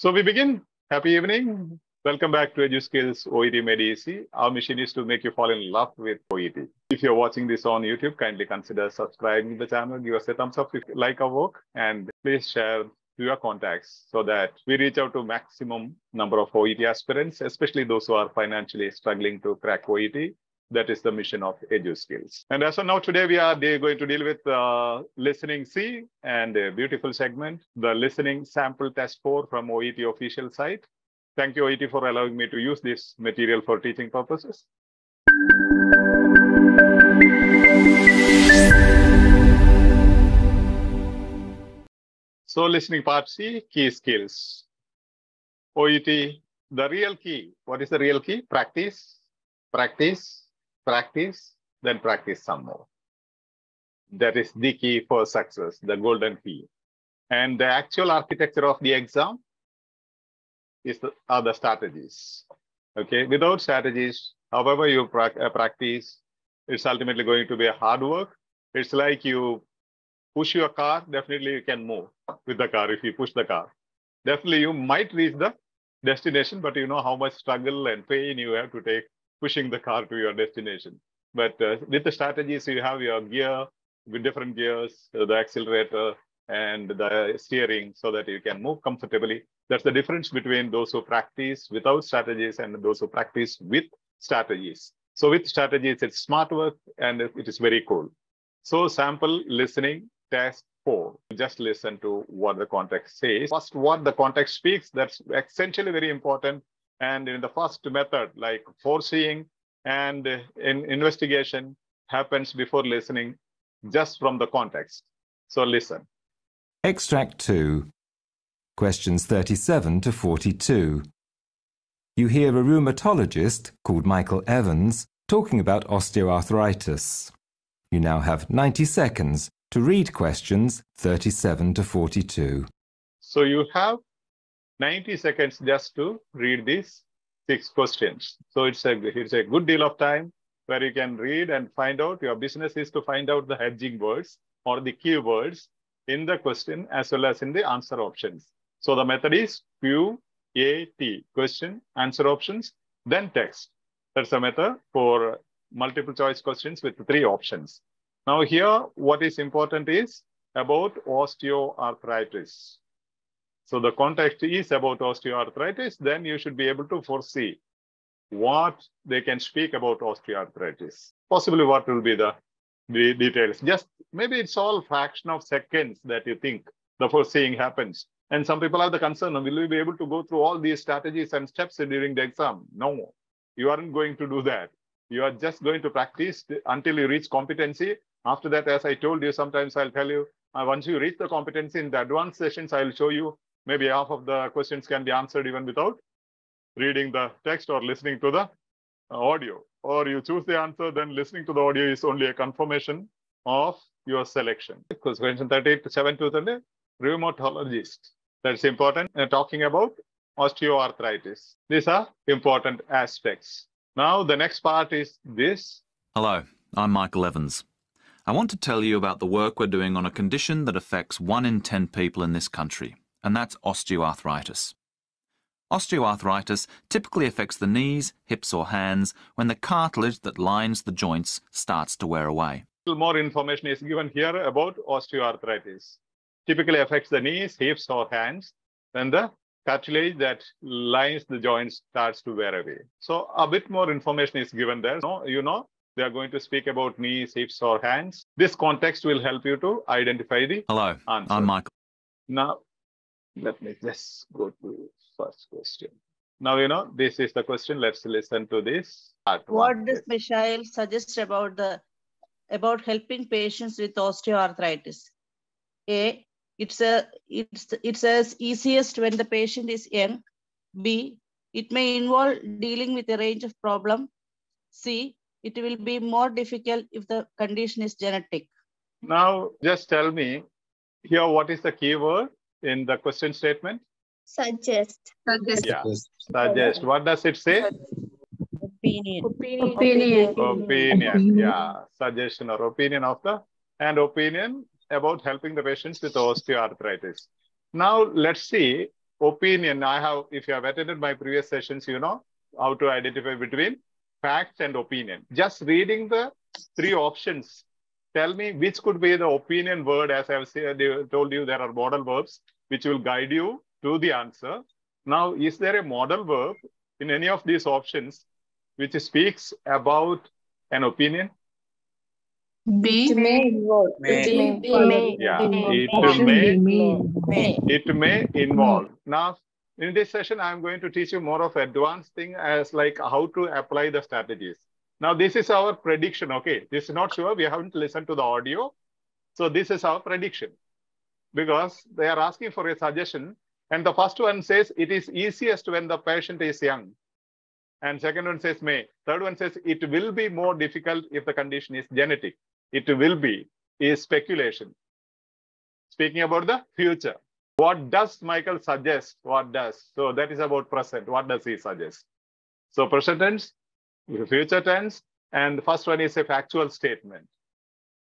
So we begin. Happy evening. Welcome back to Edu Skills OET Made Easy. Our mission is to make you fall in love with OET. If you're watching this on YouTube, kindly consider subscribing to the channel. Give us a thumbs up if you like our work, and please share to your contacts so that we reach out to maximum number of OET aspirants, especially those who are financially struggling to crack OET. That is the mission of Edu Skills. And as of now, today we are going to deal with listening C and a beautiful segment, the listening sample test 4 from OET official site. Thank you, OET, for allowing me to use this material for teaching purposes. So listening part C, key skills. OET, the real key. What is the real key? Practice, practice, practice, then practice some more. That is the key for success, the golden key. And the actual architecture of the exam are the strategies. Okay, without strategies, however you practice, it's ultimately going to be a hard work. It's like you push your car, definitely you can move with the car if you push the car. Definitely you might reach the destination, but you know how much struggle and pain you have to take pushing the car to your destination. But with the strategies, you have your gear with different gears, the accelerator and the steering, so that you can move comfortably. That's the difference between those who practice without strategies and those who practice with strategies. So with strategies, it's smart work and it is very cool. So sample listening test 4. Just listen to what the context says. First, what the context speaks, that's essentially very important. And in the first method, like foreseeing and in investigation happens before listening, just from the context. So listen. Extract 2, questions 37 to 42. You hear a rheumatologist called Michael Evans talking about osteoarthritis. You now have 90 seconds to read questions 37 to 42. So you have 90 seconds just to read these 6 questions. So it's a good deal of time where you can read and find out. Your business is to find out the hedging words or the keywords in the question as well as in the answer options. So the method is QAT, question, answer options, then text. That's a method for multiple choice questions with 3 options. Now here, what is important is about osteoarthritis. So the context is about osteoarthritis, then you should be able to foresee what they can speak about osteoarthritis. Possibly what will be the details. Just maybe it's all fraction of seconds that you think the foreseeing happens. And some people have the concern, will you be able to go through all these strategies and steps during the exam? No, you aren't going to do that. You are just going to practice until you reach competency. After that, as I told you, sometimes I'll tell you, once you reach the competency in the advanced sessions, I'll show you maybe half of the questions can be answered even without reading the text or listening to the audio. Or you choose the answer, then listening to the audio is only a confirmation of your selection. Question 37 to the rheumatologist. That's important. Talking about osteoarthritis. These are important aspects. Now, the next part is this. Hello, I'm Michael Evans. I want to tell you about the work we're doing on a condition that affects 1 in 10 people in this country, and that's osteoarthritis. Osteoarthritis typically affects the knees, hips or hands when the cartilage that lines the joints starts to wear away. A little more information is given here about osteoarthritis. Typically affects the knees, hips or hands when the cartilage that lines the joints starts to wear away. So a bit more information is given there. They are going to speak about knees, hips or hands. This context will help you to identify the Hello, answer. I'm Michael. Now, let me just go to first question. Now, this is the question. Let's listen to this. What does Michael suggest about helping patients with osteoarthritis? A, it's as easiest when the patient is young. B, it may involve dealing with a range of problems. C, it will be more difficult if the condition is genetic. Now, just tell me here, what is the keyword in the question statement? Suggest. Yeah, suggest. What does it say? Opinion. Yeah, suggestion or opinion of the, and opinion about helping the patients with osteoarthritis. Now, let's see opinion. If you have attended my previous sessions, you know how to identify between fact and opinion. Just reading the three options, tell me which could be the opinion word. As I have told you, there are modal verbs which will guide you to the answer. Now, is there a modal verb in any of these options which speaks about an opinion? It may involve. It may involve. Now, in this session, I'm going to teach you more of advanced thing as like how to apply the strategies. Now, this is our prediction. Okay, this is not sure. We haven't listened to the audio. So this is our prediction because they are asking for a suggestion. And the first one says it is easiest when the patient is young. And second one says may. Third one says it will be more difficult if the condition is genetic. It will be is speculation. Speaking about the future. What does Michael suggest? What does? So that is about present. What does he suggest? So present tense, future tense, and the first one is a factual statement.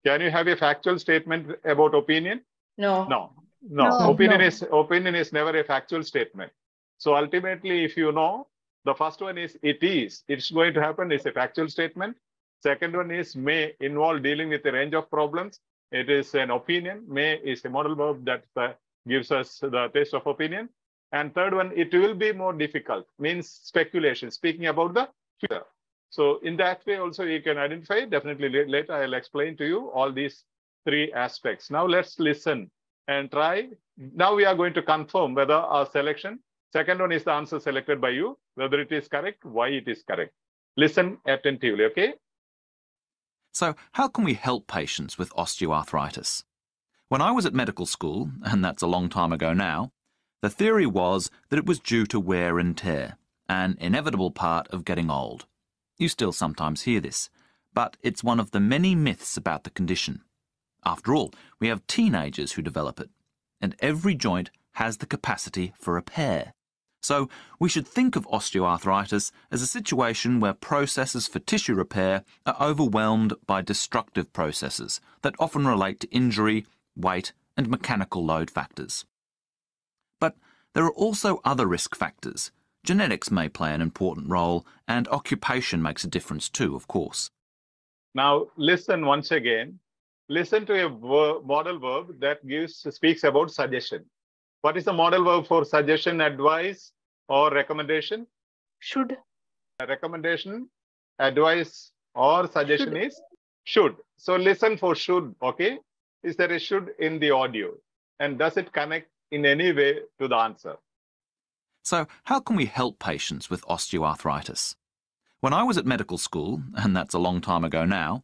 Can you have a factual statement about opinion? No. Opinion is never a factual statement. So ultimately, if you know, the first one is it's going to happen is a factual statement. Second one is may involve dealing with a range of problems. It is an opinion. May is a modal verb that gives us the taste of opinion. And third one, it will be more difficult, means speculation, speaking about the future. So in that way also you can identify. Definitely later I'll explain to you all these three aspects. Now let's listen and try. Now we are going to confirm whether our selection, second one is the answer selected by you, whether it is correct, why it is correct. Listen attentively, okay? So how can we help patients with osteoarthritis? When I was at medical school, and that's a long time ago now, the theory was that it was due to wear and tear, an inevitable part of getting old. You still sometimes hear this, but it's one of the many myths about the condition. After all, we have teenagers who develop it, and every joint has the capacity for repair. So we should think of osteoarthritis as a situation where processes for tissue repair are overwhelmed by destructive processes that often relate to injury, weight, and mechanical load factors. But there are also other risk factors. Genetics may play an important role, and occupation makes a difference too, of course. Now listen once again. Listen to a modal verb that speaks about suggestion. What is the modal verb for suggestion, advice, or recommendation? Should. Recommendation, advice, or suggestion is should. So listen for should, okay? Is there a should in the audio? And does it connect in any way to the answer? So how can we help patients with osteoarthritis? When I was at medical school, and that's a long time ago now,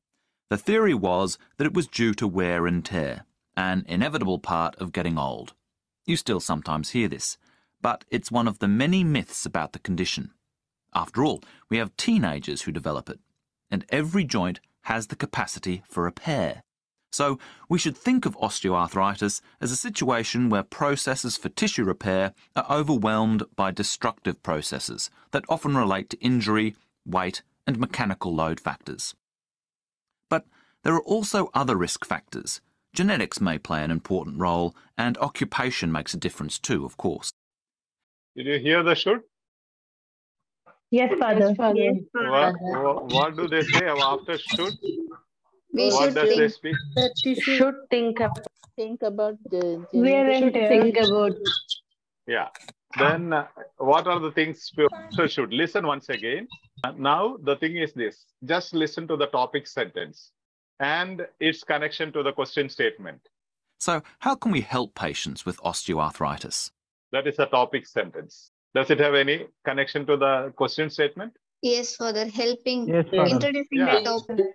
the theory was that it was due to wear and tear, an inevitable part of getting old. You still sometimes hear this, but it's one of the many myths about the condition. After all, we have teenagers who develop it, and every joint has the capacity for repair. So we should think of osteoarthritis as a situation where processes for tissue repair are overwhelmed by destructive processes that often relate to injury, weight, and mechanical load factors. But there are also other risk factors. Genetics may play an important role, and occupation makes a difference too, of course. Did you hear the should? Yes, Father. Yes, What do they say after should? What does they speak? Should think about the wear and tear. Yeah. Then what are the things after should? Listen once again. Now the thing is this. Just listen to the topic sentence and its connection to the question statement. So how can we help patients with osteoarthritis? That is a topic sentence. Does it have any connection to the question statement? Yes, Father. Helping. Yes, Father. Introducing the topic.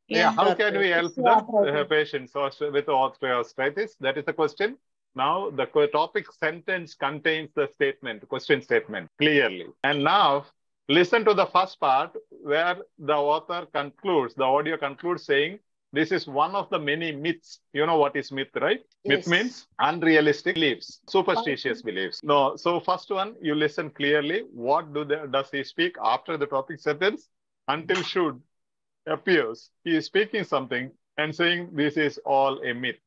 Yeah, how can we help the patients with osteoarthritis? That is the question. Now, the topic sentence contains the statement, question statement, clearly. And now, listen to the first part where the author concludes, the audio concludes saying, this is one of the many myths. You know what is myth, right? Yes. Myth means unrealistic beliefs, superstitious beliefs. No, so first one, you listen clearly. What does he speak after the topic sentence? Until should appears. He is speaking something and saying this is all a myth.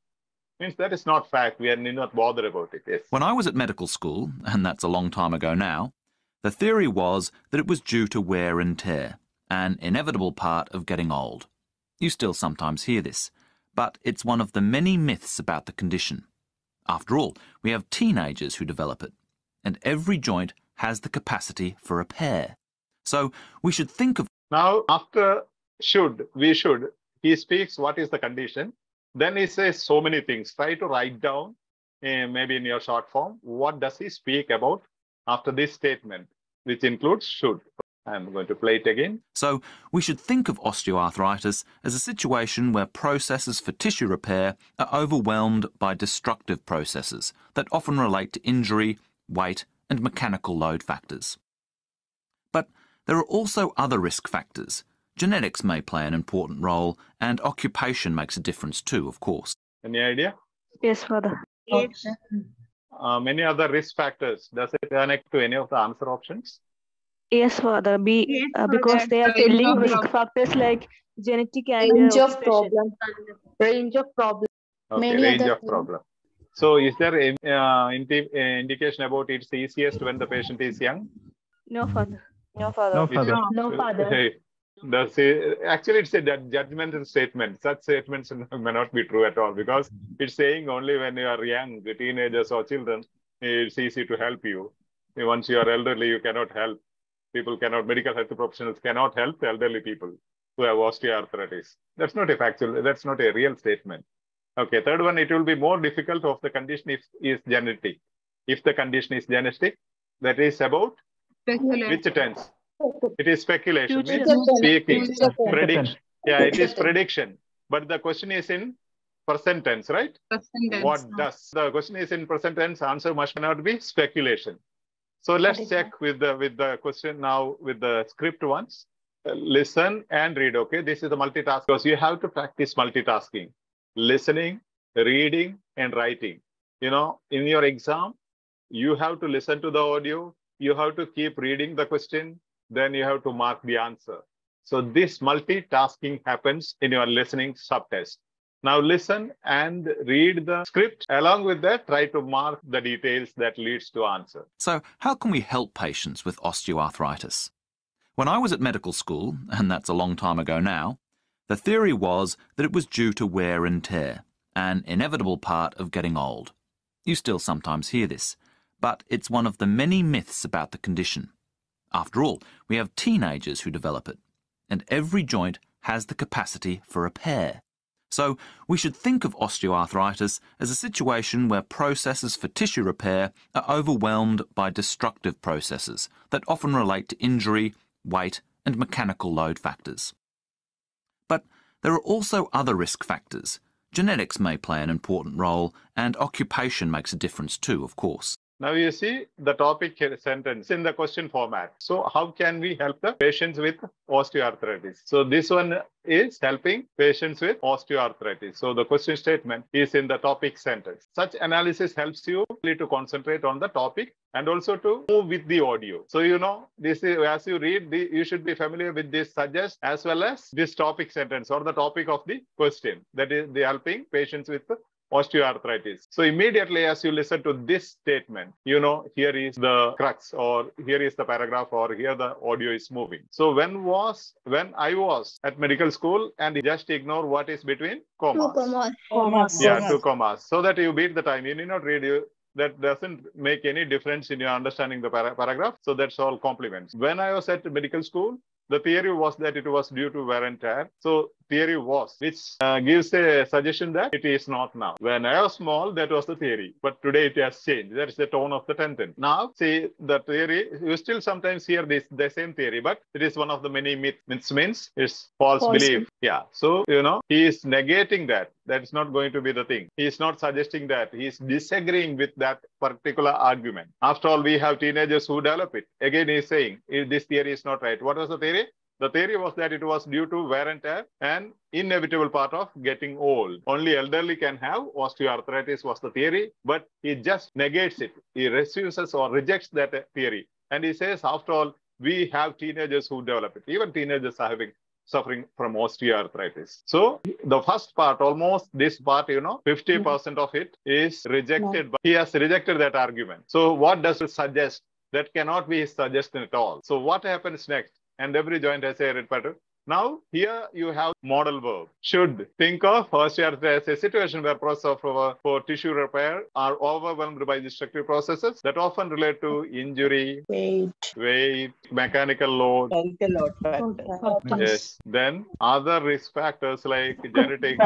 Means that is not fact. We are need not bother about it. Yes. When I was at medical school, and that's a long time ago now, the theory was that it was due to wear and tear, an inevitable part of getting old. You still sometimes hear this, but it's one of the many myths about the condition. After all, we have teenagers who develop it, and every joint has the capacity for repair. So we should think of... Now, after should, we should, he speaks what is the condition. Then he says so many things. Try to write down, maybe in your short form, what does he speak about after this statement, which includes should. I'm going to play it again. So we should think of osteoarthritis as a situation where processes for tissue repair are overwhelmed by destructive processes that often relate to injury, weight, and mechanical load factors. But there are also other risk factors. Genetics may play an important role, and occupation makes a difference too, of course. Any idea? Yes, Father. Yes. Many other risk factors. Does it connect to any of the answer options? Yes, Father. Because they are telling risk factors like genetic and Range of occupation. problem. Range of problem. Okay, Many range other of problem. So is there any indication about it's easiest when the patient is young? No, Father. No, Father. No, Father. Hey, actually, it's a judgmental statement. Such statements may not be true at all, because it's saying only when you are young, the teenagers or children, it's easy to help you. Once you are elderly, you cannot help. People cannot, medical health professionals cannot help elderly people who have osteoarthritis. That's not a factual, that's not a real statement. Okay, third one, it will be more difficult of the condition if is genetic. If the condition is genetic, that is about which tense? It is speculation, Future means speaking, Future tense. prediction. Yeah, it is prediction. But the question is in present tense, right? What does? The question is in present tense, answer must not be speculation. So let's check with the question now with the script once. Listen and read, okay? This is the multitask, because you have to practice multitasking. Listening, reading, and writing. You know, in your exam, you have to listen to the audio, you have to keep reading the question, then you have to mark the answer. So this multitasking happens in your listening subtest. Now listen and read the script. Along with that, try to mark the details that leads to answer. So how can we help patients with osteoarthritis? When I was at medical school, and that's a long time ago now, the theory was that it was due to wear and tear, an inevitable part of getting old. You still sometimes hear this, but it's one of the many myths about the condition. After all, we have teenagers who develop it, and every joint has the capacity for repair. So we should think of osteoarthritis as a situation where processes for tissue repair are overwhelmed by destructive processes that often relate to injury, weight, and mechanical load factors. But there are also other risk factors. Genetics may play an important role, and occupation makes a difference too, of course. Now you see the topic sentence in the question format. So how can we help the patients with osteoarthritis? So this one is helping patients with osteoarthritis. So the question statement is in the topic sentence. Such analysis helps you to concentrate on the topic and also to move with the audio. So you know, this is, as you read, you should be familiar with this suggest as well as this topic sentence or the topic of the question. That is the helping patients with osteoarthritis. So immediately as you listen to this statement, you know, here is the crux, or here is the paragraph, or here the audio is moving. So when I was at medical school, and just ignore what is between commas. Yeah, two commas. So that you beat the time. You need not read that doesn't make any difference in your understanding the paragraph. So that's all compliments. When I was at medical school, the theory was that it was due to wear and tear. So theory was, which gives a suggestion that it is not now. When I was small, that was the theory. But today it has changed. That is the tone of the sentence. Now, see, the theory, you still sometimes hear the same theory, but it is one of the many myths. Means it's false belief. Yeah. So, you know, he is negating that. That is not going to be the thing. He is not suggesting that. He is disagreeing with that particular argument. After all, we have teenagers who develop it. Again, he is saying this theory is not right. What was the theory? The theory was that it was due to wear and tear, and inevitable part of getting old. Only elderly can have osteoarthritis was the theory, but he just negates it. He refuses or rejects that theory. And he says, after all, we have teenagers who develop it. Even teenagers are having suffering from osteoarthritis. So the first part, almost this part, 50% of it is rejected. But he has rejected that argument. So what does it suggest? That cannot be his suggestion at all. So what happens next? And every joint has a red pattern. Now, here you have modal verb. Should think of osteoarthritis as a situation where process for tissue repair are overwhelmed by destructive processes that often relate to injury, weight, mechanical load. Yes. Then other risk factors like genetics.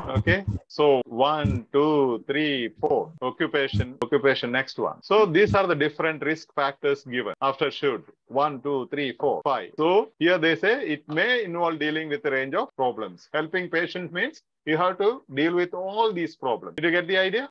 Okay. So 1, 2, 3, 4. Occupation, next one. So these are the different risk factors given after should. 1, 2, 3, 4, 5. So here they say it may involve dealing with a range of problems. Helping patients means you have to deal with all these problems. Did you get the idea?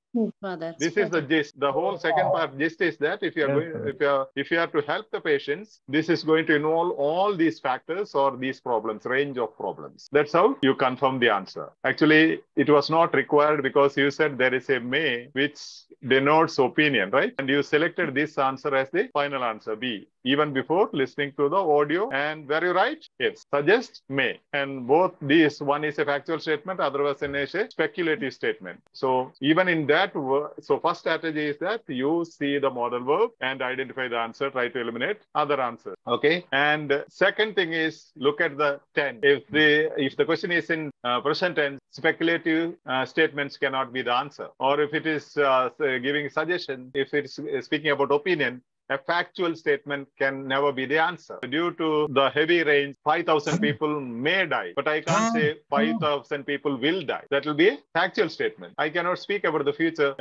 This is the gist. The whole second part gist is that if you are if you have to help the patients, this is going to involve all these factors or these problems, range of problems. That's how you confirm the answer. Actually, it was not required because you said there is a may which denotes opinion, right? And you selected this answer as the final answer, B, even before listening to the audio. And were you right? Yes. Suggest may. And both these, one is a factual statement, other was a speculative statement. So even in that, so first strategy is that you see the modal verb and identify the answer, try to eliminate other answers. Okay. And second thing is look at the tense. If the question is in present tense, speculative statements cannot be the answer. Or if it is giving suggestion, if it's speaking about opinion, a factual statement can never be the answer. Due to the heavy range, 5,000 people may die, but I can't say 5,000 people will die. That will be a factual statement. I cannot speak about the future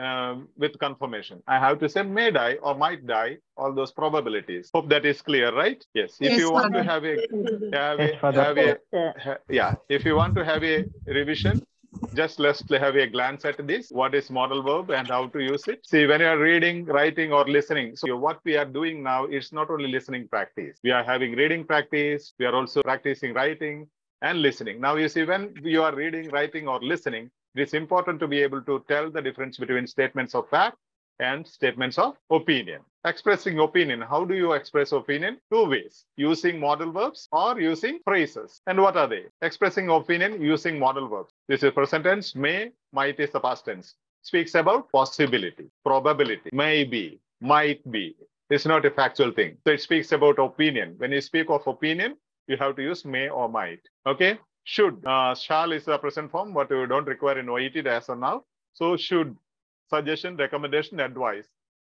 with confirmation. I have to say may die or might die, all those probabilities. Hope that is clear, right? Yes. If you want to have if you want to have a revision, just let's have a glance at this. What is modal verb and how to use it? See, when you are reading, writing, or listening, so what we are doing now is not only listening practice. We are having reading practice. We are also practicing writing and listening. Now, you see, when you are reading, writing, or listening, it is important to be able to tell the difference between statements of fact and statements of opinion. Expressing opinion. How do you express opinion? Two ways. Using modal verbs or using phrases. And what are they? Expressing opinion using modal verbs. This is present tense. May, might is the past tense. Speaks about possibility, probability, maybe, might be. It's not a factual thing. So it speaks about opinion. When you speak of opinion, you have to use may or might. Okay? Should. Shall is the present form, but you don't require in OET as of now. So should. Suggestion, recommendation, advice.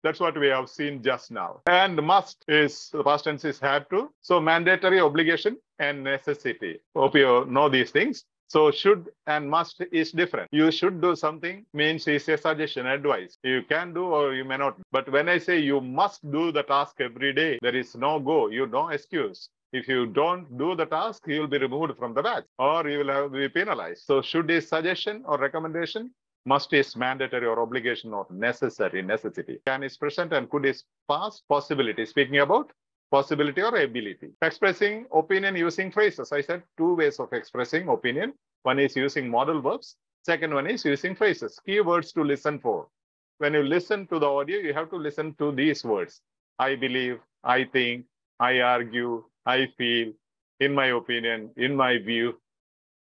That's what we have seen just now. And must is, the past tense is had to. So mandatory, obligation, and necessity. Hope you know these things. So should and must is different. You should do something means it's a suggestion, advice. You can do or you may not. But when I say you must do the task every day, there is no go, no excuse. If you don't do the task, you will be removed from the batch or you will have to be penalized. So should is suggestion or recommendation. Must is mandatory or obligation or necessary, necessity. Can is present and could is past, possibility. Speaking about possibility or ability. Expressing opinion using phrases. I said two ways of expressing opinion. One is using modal verbs. Second one is using phrases. Key words to listen for. When you listen to the audio, you have to listen to these words. I believe, I think, I argue, I feel, in my opinion, in my view.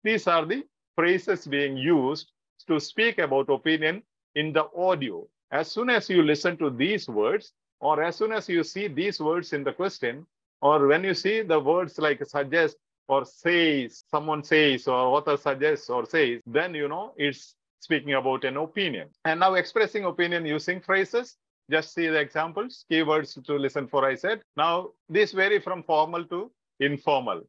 These are the phrases being used to speak about opinion in the audio. As soon as you listen to these words, or as soon as you see these words in the question, or when you see the words like suggest or says, someone says, or author suggests or says, then you know it's speaking about an opinion. And now expressing opinion using phrases, just see the examples, keywords to listen for, I said. Now, these vary from formal to informal.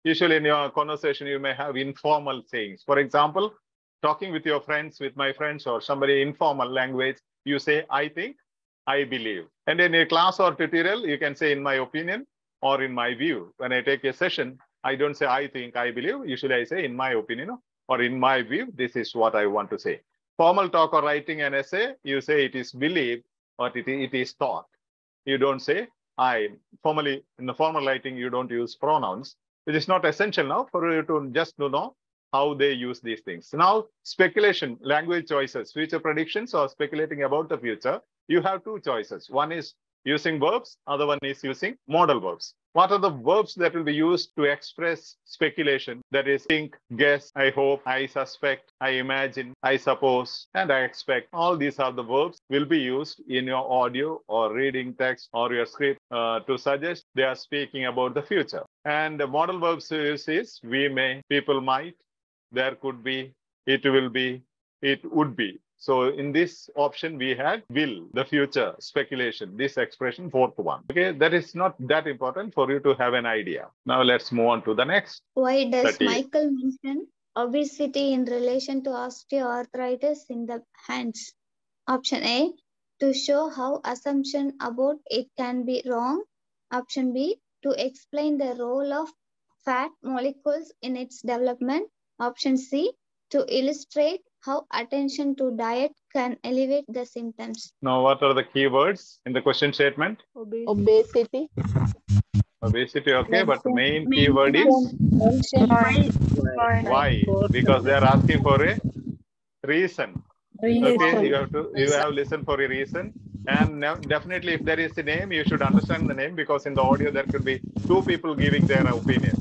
Usually in your conversation, you may have informal sayings. For example, talking with your friends, with my friends, or somebody informal language, you say, I think, I believe. And in a class or tutorial, you can say, in my opinion, or in my view. When I take a session, I don't say, I think, I believe. Usually I say, in my opinion, or in my view, this is what I want to say. Formal talk or writing an essay, you say it is believed, or it is thought. You don't say, I. Formally, in the formal writing, you don't use pronouns. It is not essential now for you to just know how they use these things. Now, speculation, language choices, future predictions or speculating about the future, you have two choices. One is using verbs, other one is using modal verbs. What are the verbs that will be used to express speculation? That is think, guess, I hope, I suspect, I imagine, I suppose, and I expect. All these are the verbs will be used in your audio or reading text or your script to suggest they are speaking about the future. And the modal verbs is we may, people might, there could be, it will be, it would be. So in this option, we had will, the future, speculation, this expression, fourth one. Okay, that is not that important for you to have an idea. Now let's move on to the next. Why does 38. Michael mention obesity in relation to osteoarthritis in the hands? Option A, to show how assumption about it can be wrong. Option B, to explain the role of fat molecules in its development. Option C, to illustrate how attention to diet can elevate the symptoms. Now, what are the keywords in the question statement? Obesity. Obesity, okay, but the main keyword is why? Because they are asking for a reason. Okay, you have to listen for a reason. And definitely, if there is a name, you should understand the name, because in the audio there could be two people giving their opinion.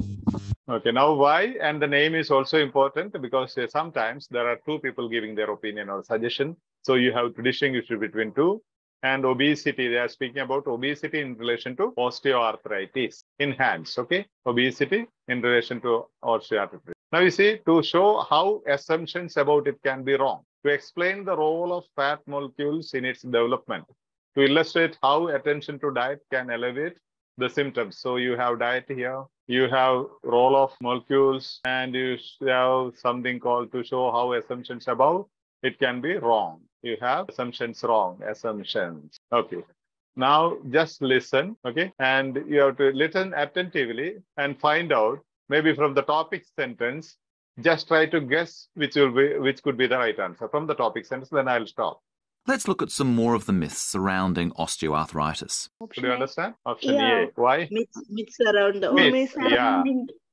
Okay, now why? And the name is also important, because sometimes there are two people giving their opinion or suggestion. So you have to distinguish between two. And obesity, they are speaking about obesity in relation to osteoarthritis in hands. Okay, obesity in relation to osteoarthritis. Now you see, to show how assumptions about it can be wrong, to explain the role of fat molecules in its development, to illustrate how attention to diet can elevate the symptoms. So you have diet here, you have role of molecules, and you have something called to show how assumptions about it can be wrong. You have assumptions wrong, assumptions. Okay. Now just listen, okay? And you have to listen attentively and find out, maybe from the topic sentence, just try to guess which could be the right answer from the topic sentence, then I'll stop. Let's look at some more of the myths surrounding osteoarthritis. Do you understand? Option A. Why? Myths around the Myths, yeah.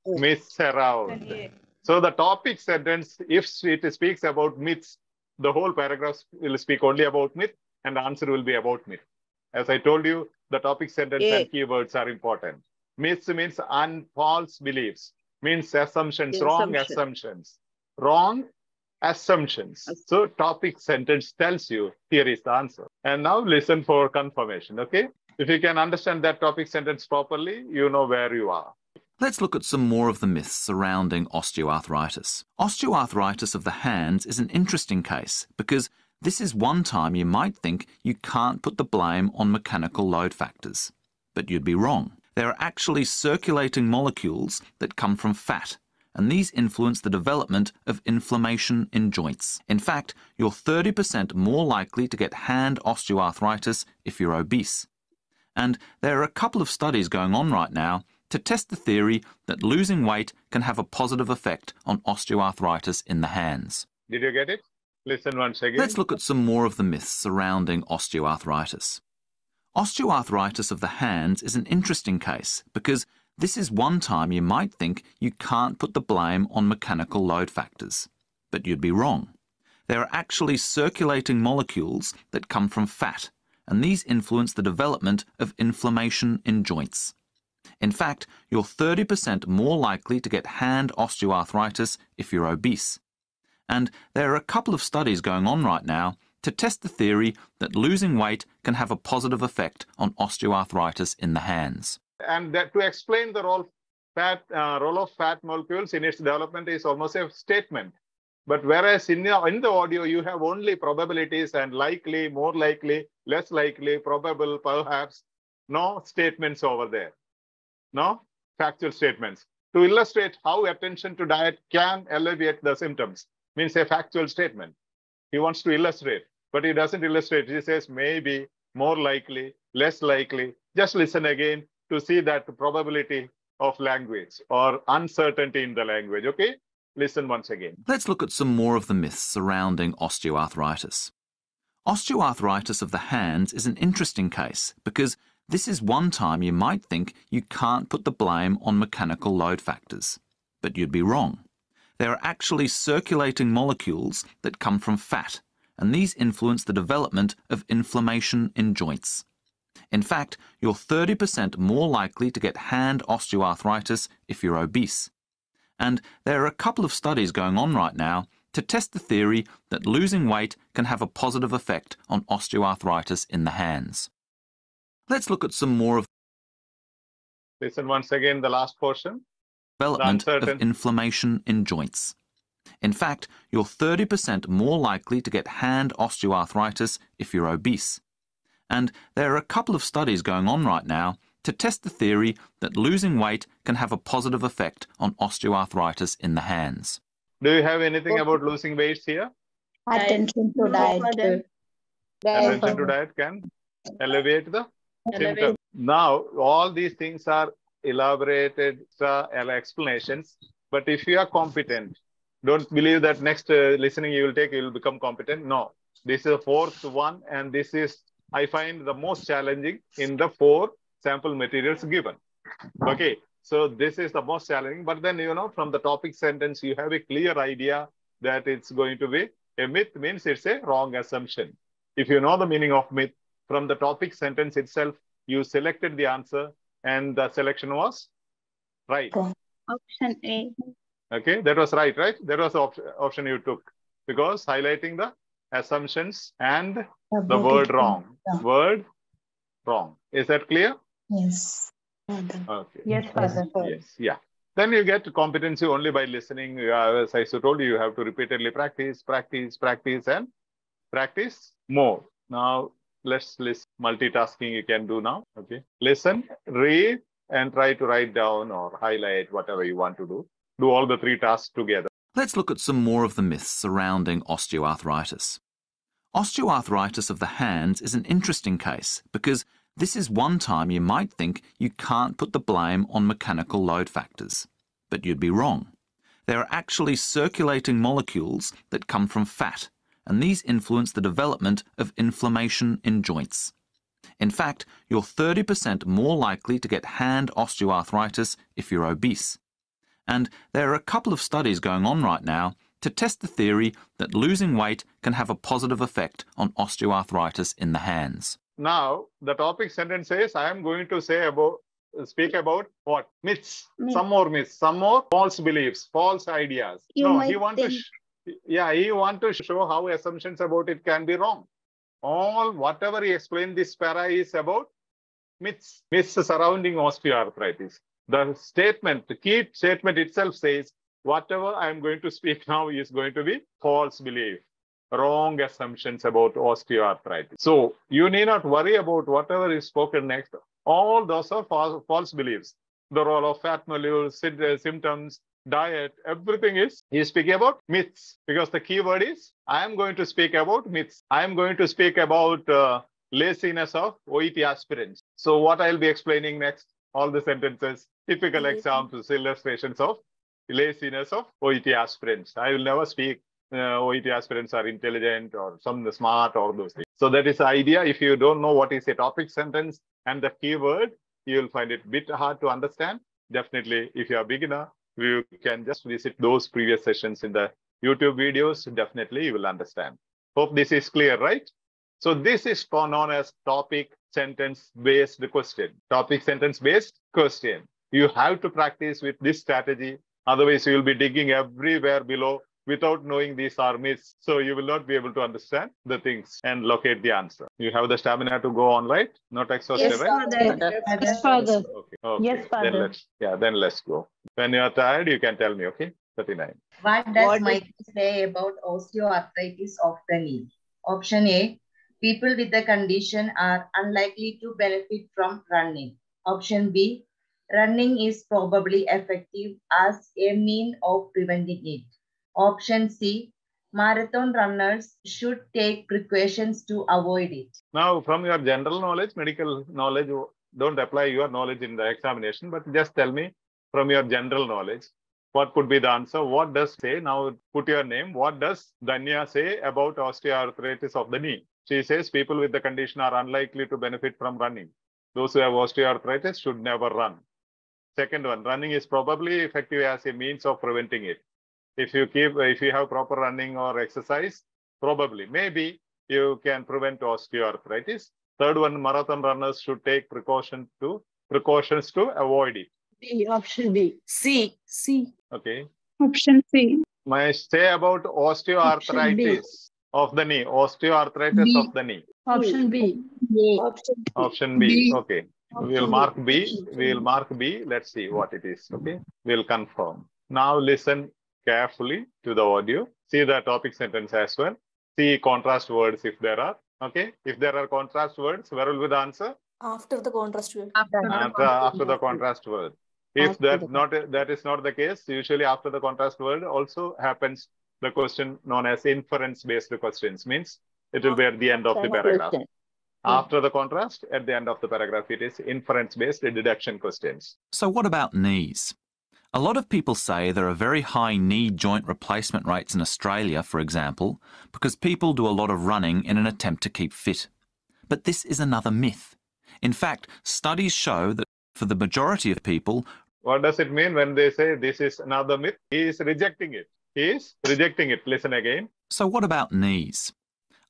Myths around. So the topic sentence, if it speaks about myths, the whole paragraph will speak only about myth, and the answer will be about myth. As I told you, the topic sentence and keywords are important. Myths means false beliefs, means assumptions, wrong assumptions. Wrong assumptions. So topic sentence tells you, here is the answer. And now listen for confirmation, okay? If you can understand that topic sentence properly, you know where you are. Let's look at some more of the myths surrounding osteoarthritis. Osteoarthritis of the hands is an interesting case, because this is one time you might think you can't put the blame on mechanical load factors. But you'd be wrong. There are actually circulating molecules that come from fat, and these influence the development of inflammation in joints. In fact, you're 30% more likely to get hand osteoarthritis if you're obese. And there are a couple of studies going on right now to test the theory that losing weight can have a positive effect on osteoarthritis in the hands. Did you get it? Listen once again. Let's look at some more of the myths surrounding osteoarthritis. Osteoarthritis of the hands is an interesting case, because this is one time you might think you can't put the blame on mechanical load factors. But you'd be wrong. There are actually circulating molecules that come from fat, and these influence the development of inflammation in joints. In fact, you're 30% more likely to get hand osteoarthritis if you're obese. And there are a couple of studies going on right now to test the theory that losing weight can have a positive effect on osteoarthritis in the hands. And that to explain the role of fat molecules in its development is almost a statement. But whereas in the audio, you have only probabilities and likely, more likely, less likely, probable, perhaps, no statements over there. No factual statements. To illustrate how attention to diet can alleviate the symptoms, means a factual statement. He wants to illustrate, but he doesn't illustrate. He says maybe, more likely, less likely. Just listen again to see that probability of language or uncertainty in the language, okay? Listen once again. Let's look at some more of the myths surrounding osteoarthritis. Osteoarthritis of the hands is an interesting case, because this is one time you might think you can't put the blame on mechanical load factors. But you'd be wrong. There are actually circulating molecules that come from fat, and these influence the development of inflammation in joints. In fact, you're 30% more likely to get hand osteoarthritis if you're obese. And there are a couple of studies going on right now to test the theory that losing weight can have a positive effect on osteoarthritis in the hands. Let's look at some more of Listen once again, the last portion. development of inflammation in joints. In fact, you're 30% more likely to get hand osteoarthritis if you're obese. And there are a couple of studies going on right now to test the theory that losing weight can have a positive effect on osteoarthritis in the hands. Do you have anything about losing weights here? Attention to diet. Attention to diet can elevate the symptoms. Now, all these things are elaborated explanations, but if you are competent, don't believe that next listening you will become competent. No, this is the fourth one, and this is, I find, the most challenging in the 4 sample materials given. Okay, so this is the most challenging, but then, from the topic sentence, you have a clear idea that it's going to be a myth, means it's a wrong assumption. If you know the meaning of myth, from the topic sentence itself, you selected the answer and the selection was right. Option A. Okay, that was right? That was the option you took, because highlighting the assumptions and the word wrong. Word wrong. Is that clear? Yes. Okay. Yes, Father. Yes, yeah. Then you get competency only by listening. As I told you, you have to repeatedly practice, and practice more. Now, let's listen. Multitasking you can do now. Okay. Listen, read, and try to write down or highlight whatever you want to do. Do all the 3 tasks together. Let's look at some more of the myths surrounding osteoarthritis. Osteoarthritis of the hands is an interesting case because this is one time you might think you can't put the blame on mechanical load factors. But you'd be wrong. There are actually circulating molecules that come from fat, and these influence the development of inflammation in joints. In fact, you're 30% more likely to get hand osteoarthritis if you're obese. And there are a couple of studies going on right now to test the theory that losing weight can have a positive effect on osteoarthritis in the hands. Now, the topic sentence says, I am going to speak about what? Myths. Some more myths, some more false beliefs, false ideas. He wants to show how assumptions about it can be wrong. Whatever he explained, this para is about myths surrounding osteoarthritis. The key statement itself says, whatever I am going to speak now is going to be false belief, wrong assumptions about osteoarthritis. So you need not worry about whatever is spoken next. All those are false beliefs. The role of fat molecules, symptoms, diet, everything is speaking about myths, because the key word is, I am going to speak about myths. I am going to speak about laziness of OET aspirants. So what I'll be explaining next, all the sentences, typical examples, illustrations of laziness of OET aspirants. I will never speak OET aspirants are intelligent or some smart or those things. So that is the idea. If you don't know what is a topic sentence and the keyword, you will find it a bit hard to understand. Definitely, if you are a beginner, you can just visit those previous sessions in the YouTube videos. Definitely, you will understand. Hope this is clear, right? So this is known as topic sentence-based question. Topic sentence-based question. You have to practice with this strategy. Otherwise, you will be digging everywhere below without knowing these are myths. So you will not be able to understand the things and locate the answer. You have the stamina to go on, right? Not exhausted, right? Yes, Father. Okay. Yes, Father. Then let's go. When you are tired, you can tell me, okay? 39. What does Michael say about osteoarthritis of the knee? Option A, people with the condition are unlikely to benefit from running. Option B, running is probably effective as a mean of preventing it. Option C, marathon runners should take precautions to avoid it. Now, from your general knowledge, medical knowledge, don't apply your knowledge in the examination, but just tell me from your general knowledge, what could be the answer? What does say? Now, put your name. What does Danya say about osteoarthritis of the knee? She says people with the condition are unlikely to benefit from running. Those who have osteoarthritis should never run. Second one, running is probably effective as a means of preventing it. If you have proper running or exercise, probably, maybe you can prevent osteoarthritis. Third one, marathon runners should take precautions to avoid it. B. Option B. C. Okay. Option C. May I say about osteoarthritis of the knee? Osteoarthritis of the knee. Option B. Option B. Okay. We'll mark B. We'll mark B. Let's see what it is. Okay. We'll confirm. Now listen carefully to the audio. See the topic sentence as well. See contrast words if there are. Okay. If there are contrast words, where will be the answer? After the contrast word. After the contrast word. If that is not the case, usually after the contrast word also happens the question known as inference-based questions, means it will be at the end of the paragraph. After the contrast, at the end of the paragraph, it is inference-based deduction questions. So what about knees? A lot of people say there are very high knee joint replacement rates in Australia, for example, because people do a lot of running in an attempt to keep fit. But this is another myth. In fact, studies show that for the majority of people... What does it mean when they say this is another myth? He is rejecting it. He is rejecting it. Listen again. So what about knees?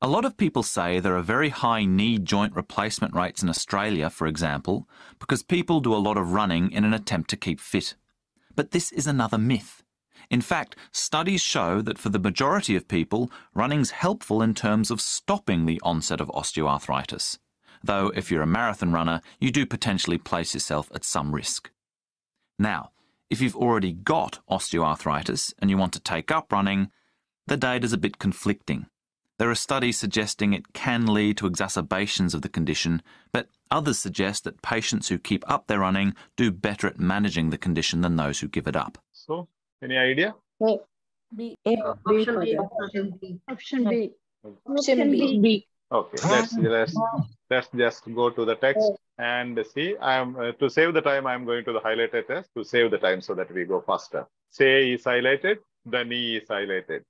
A lot of people say there are very high knee joint replacement rates in Australia, for example, because people do a lot of running in an attempt to keep fit. But this is another myth. In fact, studies show that for the majority of people, running's helpful in terms of stopping the onset of osteoarthritis. Though if you're a marathon runner, you do potentially place yourself at some risk. Now, if you've already got osteoarthritis and you want to take up running, the data's a bit conflicting. There are studies suggesting it can lead to exacerbations of the condition, but others suggest that patients who keep up their running do better at managing the condition than those who give it up. So, any idea? B. Option B. Option B. Option B. Okay, let's just go to the text and see. To save the time, I'm going to the highlighted test to save the time so that we go faster. Say is highlighted, the knee is highlighted.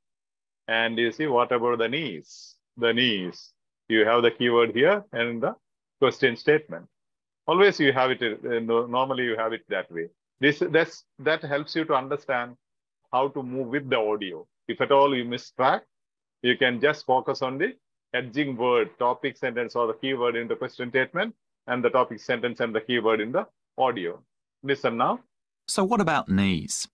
And you see, what about the knees? The knees. You have the keyword here and the question statement. Always you have it, normally you have it that way. That helps you to understand how to move with the audio. If at all you miss track, you can just focus on the edging word, topic sentence or the keyword in the question statement and the topic sentence and the keyword in the audio. Listen now. So what about knees?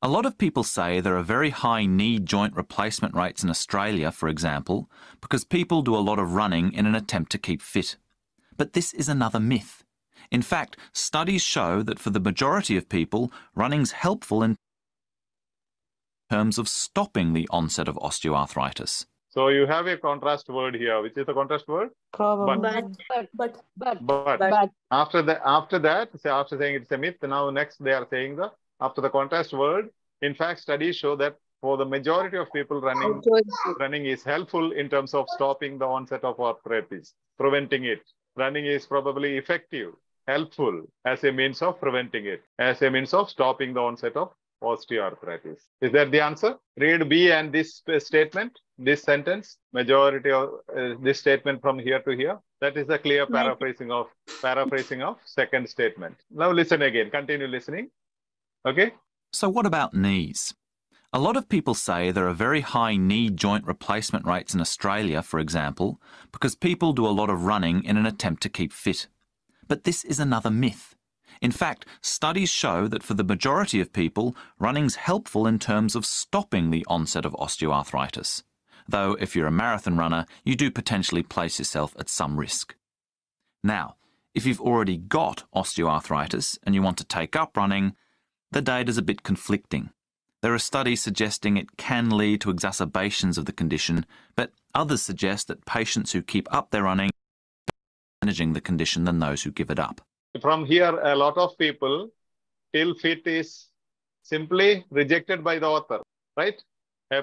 A lot of people say there are very high knee joint replacement rates in Australia, for example, because people do a lot of running in an attempt to keep fit. But this is another myth. In fact, studies show that for the majority of people, running's helpful in terms of stopping the onset of osteoarthritis. So you have a contrast word here. Which is the contrast word? But. After saying it's a myth, now next they are saying after the contrast word. In fact, studies show that for the majority of people, running is helpful in terms of stopping the onset of arthritis, preventing it. Running is probably effective, helpful as a means of preventing it, as a means of stopping the onset of osteoarthritis. Is that the answer? Read B and this statement, this sentence, majority of this statement from here to here. That is a clear paraphrasing of second statement. Now listen again. Continue listening. Okay. So what about knees? A lot of people say there are very high knee joint replacement rates in Australia, for example, because people do a lot of running in an attempt to keep fit. But this is another myth. In fact, studies show that for the majority of people, running's helpful in terms of stopping the onset of osteoarthritis. Though if you're a marathon runner, you do potentially place yourself at some risk. Now, if you've already got osteoarthritis and you want to take up running, the data's a bit conflicting. There are studies suggesting it can lead to exacerbations of the condition, but others suggest that patients who keep up their running are managing the condition than those who give it up. From here, a lot of people till fit is simply rejected by the author, right? A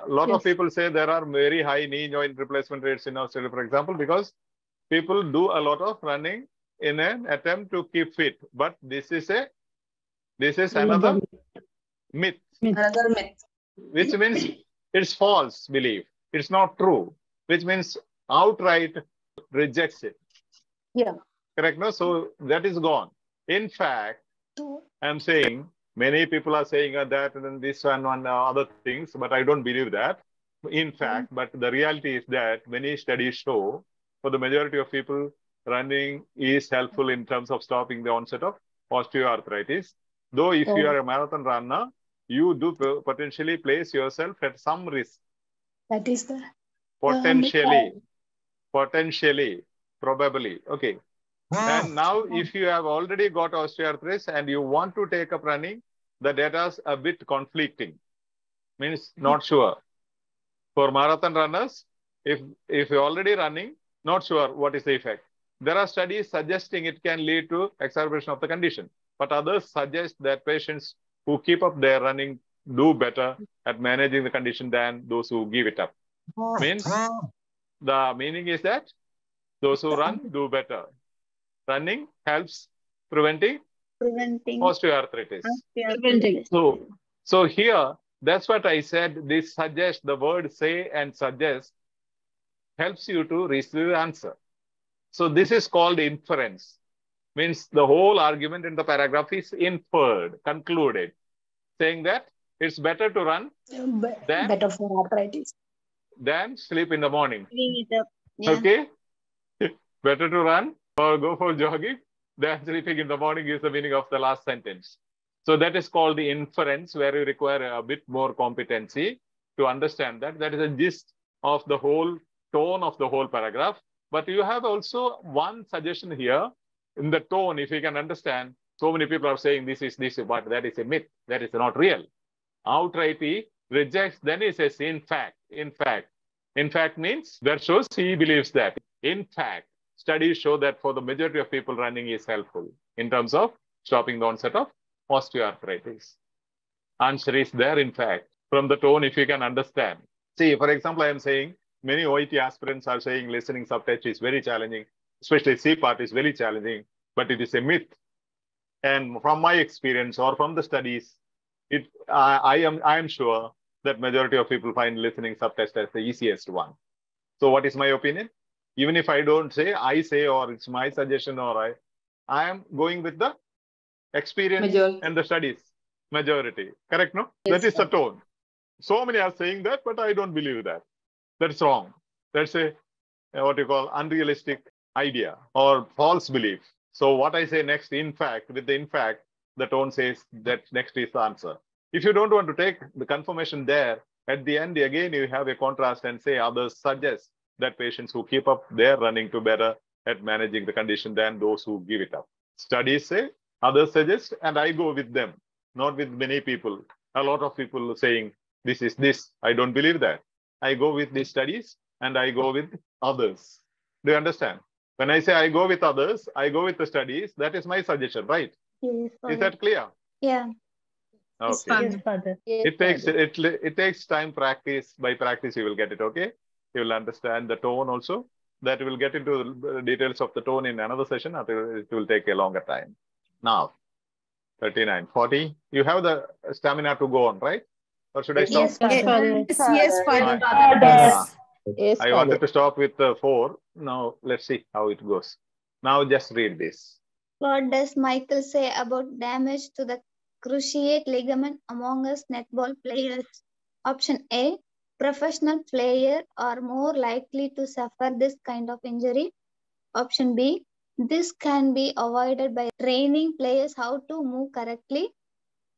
lot of people say there are very high knee joint replacement rates in Australia, for example, because people do a lot of running in an attempt to keep fit. But this is another myth. Another myth. Which means it's false belief. It's not true. Which means outright rejects it. Yeah. Correct? No? So that is gone. In fact, I'm saying many people are saying that and then this and other things, but I don't believe that. In fact, but the reality is that many studies show for the majority of people, running is helpful in terms of stopping the onset of osteoarthritis. Though if you are a marathon runner, you do potentially place yourself at some risk. That is the Potentially, probably. Okay. And now if you have already got osteoarthritis and you want to take up running, the data is a bit conflicting. Means not sure. For marathon runners, if you're already running, not sure what is the effect. There are studies suggesting it can lead to exacerbation of the condition, but others suggest that patients who keep up their running do better at managing the condition than those who give it up. Means the meaning is that those who run do better. Running helps preventing osteoarthritis. So here, that's what I said. This suggests, the word say and suggest helps you to reach the answer. So this is called inference. Means the whole argument in the paragraph is inferred, concluded, saying that it's better to run better for arthritis than sleep in the morning. Yeah. Okay? Better to run or go for jogging than sleeping in the morning is the meaning of the last sentence. So that is called the inference, where you require a bit more competency to understand that. That is a gist of the whole tone of the whole paragraph. But you have also one suggestion here in the tone, if you can understand. So many people are saying this is this, but that is a myth. That is not real. Outrightly rejects, then he says, in fact. In fact means that shows he believes that. In fact, studies show that for the majority of people, running is helpful in terms of stopping the onset of osteoarthritis. Answer is there, in fact, from the tone, if you can understand. See, for example, I am saying many OET aspirants are saying listening subtext is very challenging, especially C part is very challenging, but it is a myth. And from my experience or from the studies, I am sure that majority of people find listening subtext as the easiest one. So what is my opinion? Even if I don't say, I say, or it's my suggestion, or I am going with the experience and the studies. Majority. Correct, no? Yes, that is the tone. So many are saying that, but I don't believe that. That's wrong. That's a what you call unrealistic idea or false belief. So what I say next, in fact, with the in fact, the tone says that next is the answer. If you don't want to take the confirmation there, at the end, again, you have a contrast and say others suggest that patients who keep up their running do better at managing the condition than those who give it up. Studies say, others suggest, and I go with them, not with many people. A lot of people saying, this is this. I don't believe that. I go with the studies and I go with others. Do you understand? When I say I go with others, I go with the studies. That is my suggestion, right? Yes, is that clear? Yeah. Okay. Yes, Father. It takes time, practice. By practice, you will get it, okay? You will understand the tone also. That we will get into the details of the tone in another session. It will take a longer time. Now, 39, 40. You have the stamina to go on, right? Or should I stop? Yes, Father. Yes, Father. I wanted to stop with 4. Now, let's see how it goes. Now, just read this. What does Michael say about damage to the cruciate ligament among us netball players? Option A, professional players are more likely to suffer this kind of injury. Option B, this can be avoided by training players how to move correctly.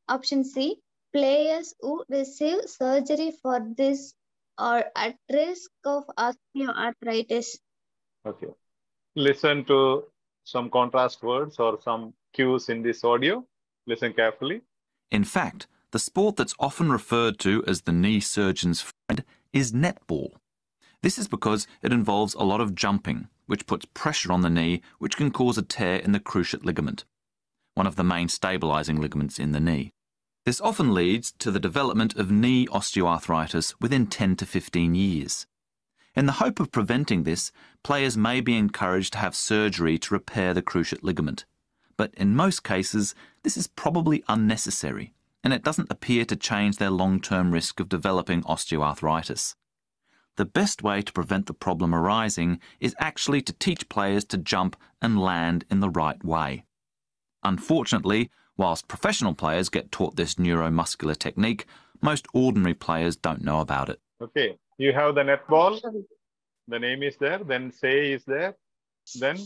Option C, players who receive surgery for this are at risk of osteoarthritis. Okay. Listen to some contrast words or some cues in this audio. Listen carefully. In fact, the sport that's often referred to as the knee surgeon's friend is netball. This is because it involves a lot of jumping, which puts pressure on the knee, which can cause a tear in the cruciate ligament, one of the main stabilizing ligaments in the knee. This often leads to the development of knee osteoarthritis within 10 to 15 years. In the hope of preventing this, players may be encouraged to have surgery to repair the cruciate ligament. But in most cases, this is probably unnecessary, and it doesn't appear to change their long-term risk of developing osteoarthritis. The best way to prevent the problem arising is actually to teach players to jump and land in the right way. Unfortunately, whilst professional players get taught this neuromuscular technique, most ordinary players don't know about it. Okay, you have the netball. The name is there. Then say is there. Then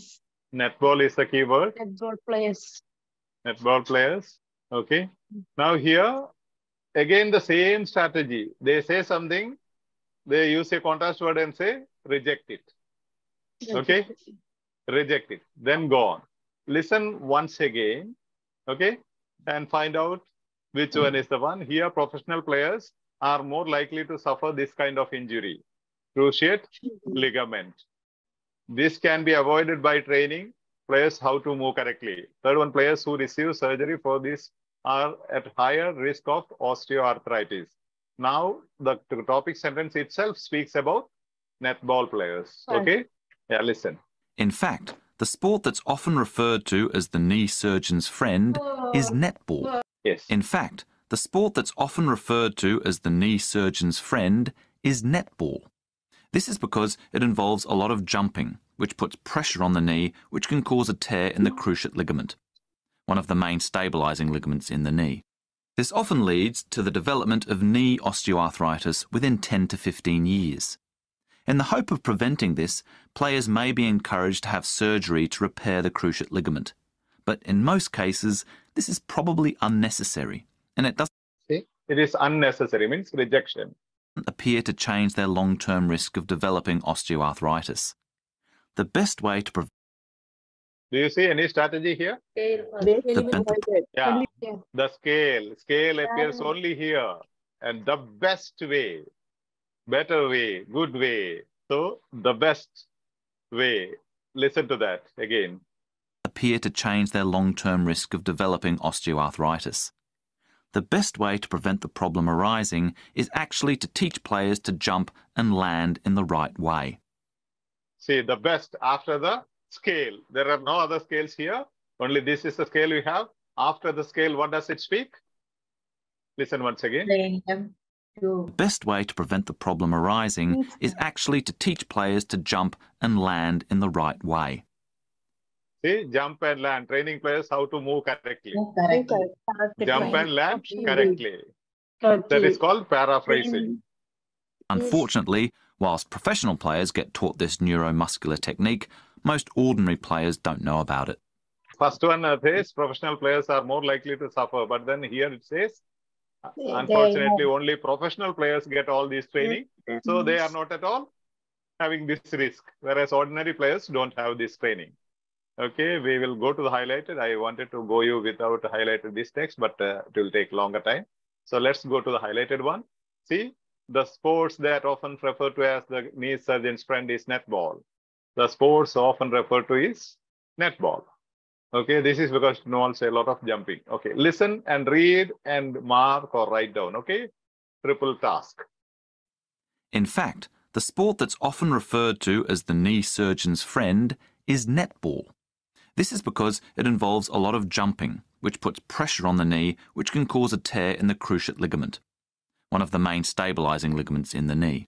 netball is the keyword. Netball players. Netball players. Okay. Now here, again the same strategy. They say something. They use a contrast word and say reject it. Okay. Reject it. Then go on. Listen once again. Okay. And find out which one is the one. Here, professional players are more likely to suffer this kind of injury. Cruciate ligament. This can be avoided by training players how to move correctly. Third one, players who receive surgery for this are at higher risk of osteoarthritis. Now, the topic sentence itself speaks about netball players. Okay? Yeah, listen. In fact, the sport that's often referred to as the knee surgeon's friend is netball. Yes. In fact, the sport that's often referred to as the knee surgeon's friend is netball. This is because it involves a lot of jumping, which puts pressure on the knee, which can cause a tear in the cruciate ligament, one of the main stabilizing ligaments in the knee. This often leads to the development of knee osteoarthritis within 10 to 15 years. In the hope of preventing this, players may be encouraged to have surgery to repair the cruciate ligament. But in most cases, this is probably unnecessary, and it doesn't It is unnecessary, means rejection. Appear to change their long-term risk of developing osteoarthritis. The best way to prevent... Do you see any strategy here? Yeah, the scale appears only here. And the best way, better way, good way. So the best way, listen to that again. Appear to change their long-term risk of developing osteoarthritis. The best way to prevent the problem arising is actually to teach players to jump and land in the right way. See, the best after the scale. There are no other scales here. Only this is the scale we have. After the scale, what does it speak? Listen once again. The best way to prevent the problem arising is actually to teach players to jump and land in the right way. See, jump and land, training players how to move correctly. Jump and land correctly. That is called paraphrasing. Unfortunately, whilst professional players get taught this neuromuscular technique, most ordinary players don't know about it. First one says professional players are more likely to suffer, but then here it says, unfortunately, only professional players get all this training, so they are not at all having this risk, whereas ordinary players don't have this training. Okay, we will go to the highlighted. I wanted to go you without highlighted this text, but it will take longer time. So let's go to the highlighted one. See, the sports that often referred to as the knee surgeon's friend is netball. The sports often referred to is netball. Okay, this is because it involves a lot of jumping. Okay, listen and read and mark or write down. Okay, triple task. In fact, the sport that's often referred to as the knee surgeon's friend is netball. This is because it involves a lot of jumping, which puts pressure on the knee, which can cause a tear in the cruciate ligament, one of the main stabilizing ligaments in the knee.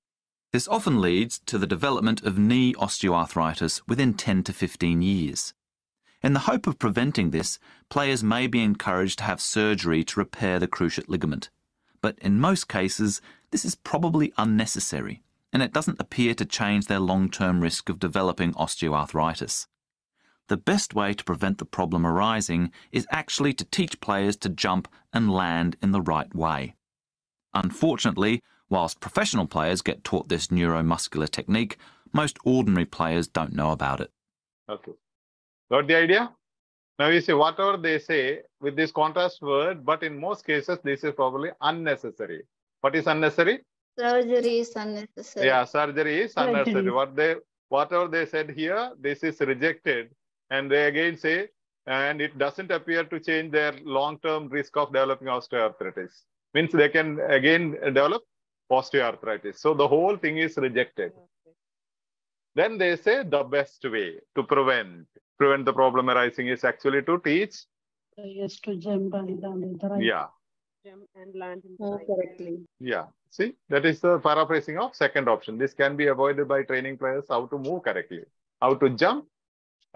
This often leads to the development of knee osteoarthritis within 10 to 15 years. In the hope of preventing this, players may be encouraged to have surgery to repair the cruciate ligament. But in most cases, this is probably unnecessary, and it doesn't appear to change their long-term risk of developing osteoarthritis. The best way to prevent the problem arising is actually to teach players to jump and land in the right way. Unfortunately, whilst professional players get taught this neuromuscular technique, most ordinary players don't know about it. Okay. Got the idea? Now you see, whatever they say with this contrast word, but in most cases, this is probably unnecessary. What is unnecessary? Surgery is unnecessary. Yeah, surgery is unnecessary. Whatever they said here, this is rejected. And they again say, and it doesn't appear to change their long-term risk of developing osteoarthritis. Means they can again develop osteoarthritis. So the whole thing is rejected. Then they say the best way to prevent the problem arising is actually to teach. Yes, to jump and land in the right. Yeah. Jump and land in the right correctly. Yeah. See, that is the paraphrasing of second option. This can be avoided by training players how to move correctly, how to jump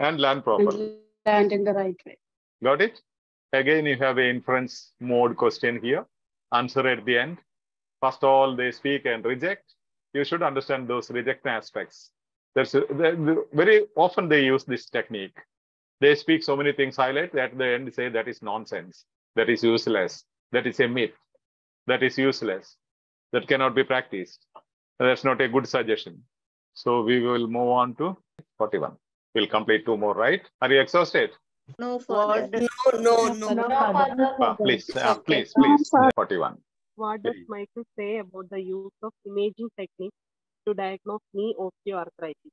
and land properly. And land in the right way. Got it? Again, you have an inference mode question here. Answer at the end. First of all, they speak and reject. You should understand those reject aspects. Very often they use this technique. They speak so many things, highlight, at the end say that is nonsense, that is useless, that is a myth, that is useless, that cannot be practiced. That's not a good suggestion. So we will move on to 41. We'll complete 2 more, right? Are you exhausted? No, Father. Please. 41. What does Michael say about the use of imaging techniques to diagnose knee osteoarthritis?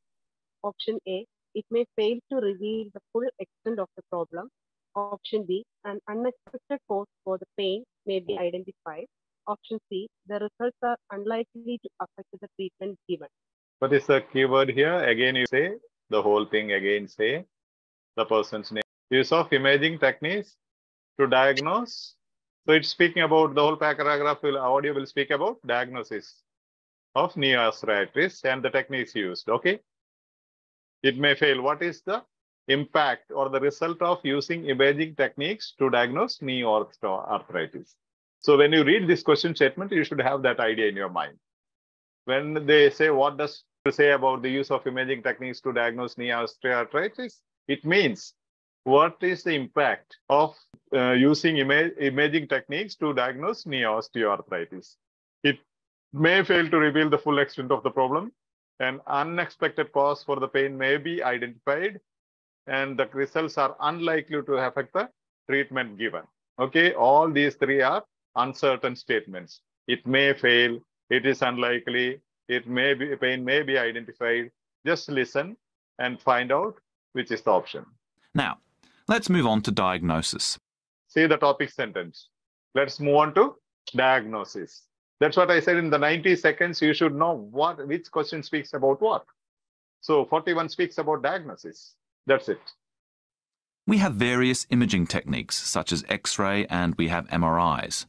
Option A, it may fail to reveal the full extent of the problem. Option B, an unexpected cause for the pain may be identified. Option C, the results are unlikely to affect the treatment given. What is the keyword here? Again, you say the whole thing, again say the person's name. Use of imaging techniques to diagnose. So it's speaking about the whole paragraph, audio will speak about diagnosis of knee arthritis and the techniques used, okay? It may fail. What is the impact or the result of using imaging techniques to diagnose knee osteoarthritis? So when you read this question statement, you should have that idea in your mind. When they say, what does it say about the use of imaging techniques to diagnose knee osteoarthritis? It means, what is the impact of using imaging techniques to diagnose knee osteoarthritis? It may fail to reveal the full extent of the problem. An unexpected cause for the pain may be identified, and the results are unlikely to affect the treatment given. Okay, all these 3 are uncertain statements. It may fail, it is unlikely, it may be, pain may be identified. Just listen and find out which is the option. Now, let's move on to diagnosis. See the topic sentence. Let's move on to diagnosis. That's what I said in the 90 seconds. You should know which question speaks about what. So 41 speaks about diagnosis. That's it. We have various imaging techniques, such as X-ray, and we have MRIs.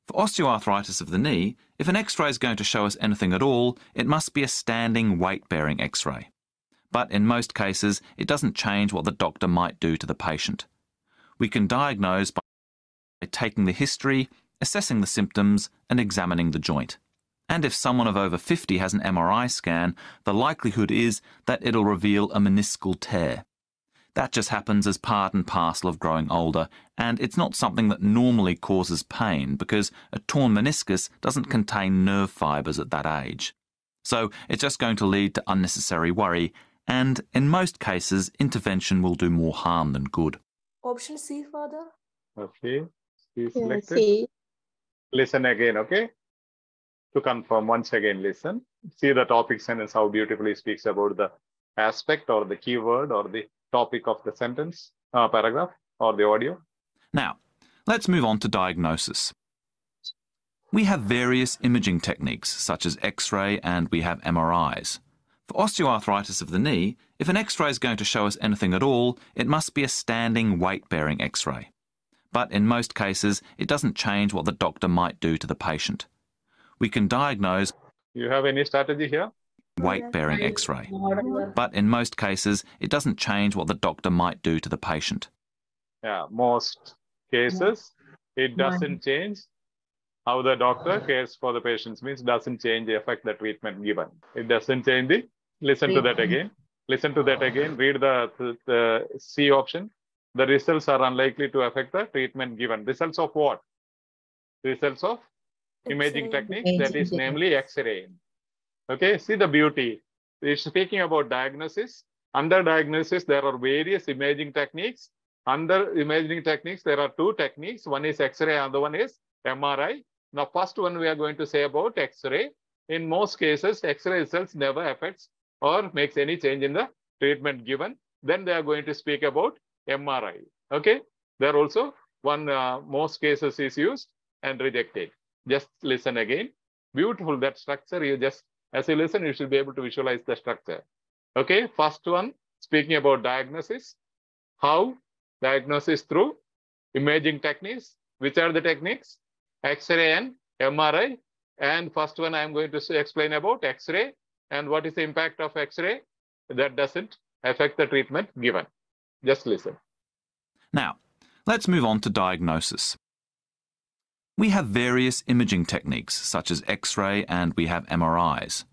For osteoarthritis of the knee, if an X-ray is going to show us anything at all, it must be a standing weight-bearing X-ray. But in most cases, it doesn't change what the doctor might do to the patient. We can diagnose by taking the history, assessing the symptoms, and examining the joint. And if someone of over 50 has an MRI scan, the likelihood is that it'll reveal a meniscal tear. That just happens as part and parcel of growing older, and it's not something that normally causes pain because a torn meniscus doesn't contain nerve fibres at that age. So it's just going to lead to unnecessary worry, and in most cases, intervention will do more harm than good. Option C, Father. Okay, C selected. Listen again, okay? To confirm, once again, listen. See the topic sentence, how beautifully it speaks about the aspect or the keyword or the topic of the sentence, paragraph, or the audio. Now, let's move on to diagnosis. We have various imaging techniques, such as X-ray, and we have MRIs. For osteoarthritis of the knee, if an X-ray is going to show us anything at all, it must be a standing weight-bearing X-ray. But in most cases, it doesn't change what the doctor might do to the patient. We can diagnose. You have any strategy here? Weight-bearing X-ray. But in most cases, it doesn't change what the doctor might do to the patient. Yeah, most cases, it doesn't change how the doctor cares for the patients, means doesn't change the effect the treatment given. It doesn't change the, listen to that again. Listen to that again, read the C option. The results are unlikely to affect the treatment given. Results of what? Results of imaging techniques, that is namely X-ray. Okay, see the beauty. It's speaking about diagnosis. Under diagnosis, there are various imaging techniques. Under imaging techniques, there are 2 techniques. One is X-ray, other one is MRI. Now, first one we are going to say about X-ray. In most cases, X-ray results never affects or makes any change in the treatment given. Then they are going to speak about MRI. Okay, there also one most cases is used and rejected. Just listen again. Beautiful, that structure. You just, as you listen, you should be able to visualize the structure. Okay, first one, speaking about diagnosis. How? Diagnosis through imaging techniques. Which are the techniques? X-ray and MRI. And first one, I am going to explain about X-ray and what is the impact of X-ray. That doesn't affect the treatment given. Just listen. Now, let's move on to diagnosis. We have various imaging techniques, such as X-ray, and we have MRIs.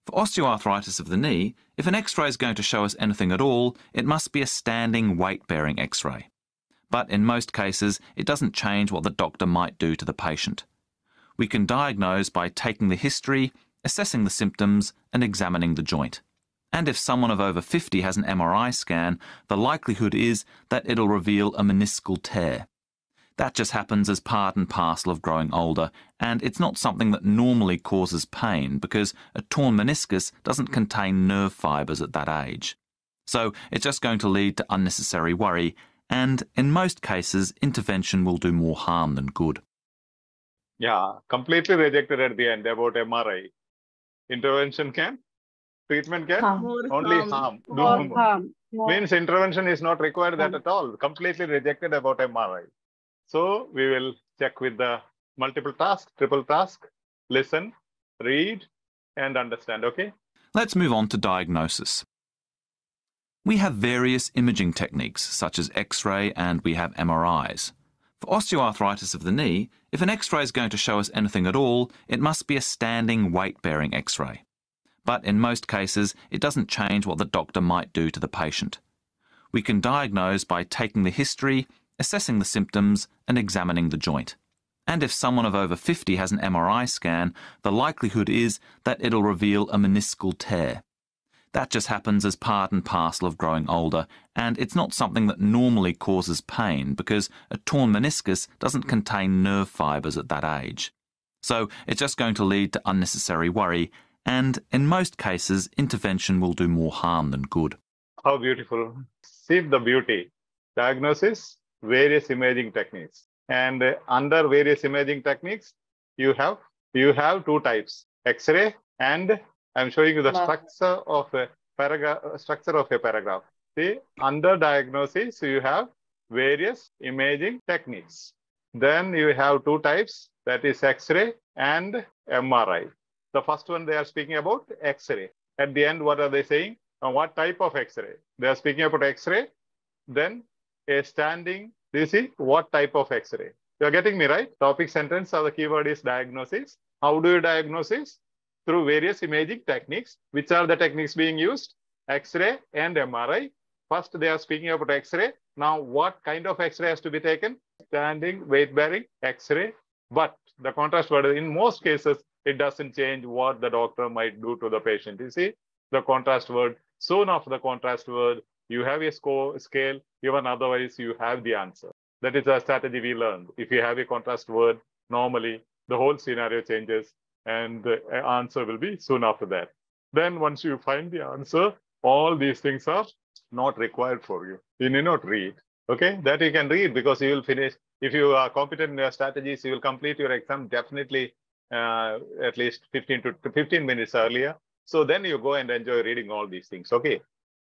For osteoarthritis of the knee, if an X-ray is going to show us anything at all, it must be a standing weight-bearing X-ray. But in most cases, it doesn't change what the doctor might do to the patient. We can diagnose by taking the history, assessing the symptoms, and examining the joint. And if someone of over 50 has an MRI scan, the likelihood is that it'll reveal a meniscal tear. That just happens as part and parcel of growing older, and it's not something that normally causes pain because a torn meniscus doesn't contain nerve fibres at that age. So it's just going to lead to unnecessary worry, and in most cases, intervention will do more harm than good. Yeah, completely rejected at the end about MRI. Intervention can? Treatment can? Only harm. Means intervention is not required that at all. Completely rejected about MRI. So we will check with the multiple task, triple task, listen, read, and understand, okay? Let's move on to diagnosis. We have various imaging techniques such as X-ray and we have MRIs. For osteoarthritis of the knee, if an X-ray is going to show us anything at all, it must be a standing weight-bearing X-ray. But in most cases, it doesn't change what the doctor might do to the patient. We can diagnose by taking the history, assessing the symptoms, and examining the joint. And if someone of over 50 has an MRI scan, the likelihood is that it'll reveal a meniscal tear. That just happens as part and parcel of growing older, and it's not something that normally causes pain because a torn meniscus doesn't contain nerve fibres at that age. So it's just going to lead to unnecessary worry, and in most cases, intervention will do more harm than good. How beautiful. See the beauty. Diagnosis, various imaging techniques. And under various imaging techniques, you have two types, X-ray, and I'm showing you the structure of a paragraph. See, under diagnosis, you have various imaging techniques. Then you have two types, that is X-ray and MRI. The first one, they are speaking about X-ray. At the end, what are they saying? What type of X-ray? They are speaking about X-ray. Then a standing, do you see what type of X-ray? You're getting me, right? Topic sentence or the keyword is diagnosis. How do you diagnose it? Through various imaging techniques. Which are the techniques being used? X-ray and MRI. First, they are speaking about X-ray. Now, what kind of X-ray has to be taken? Standing, weight-bearing X-ray. But the contrast word, in most cases, it doesn't change what the doctor might do to the patient. You see the contrast word. Soon after the contrast word, you have a scale, even otherwise you have the answer. That is a strategy we learned. If you have a contrast word, normally the whole scenario changes and the answer will be soon after that. Then once you find the answer, all these things are not required for you. You need not read. Okay, that you can read because you will finish. If you are competent in your strategies, you will complete your exam definitely at least 15 minutes earlier. So then you go and enjoy reading all these things. Okay.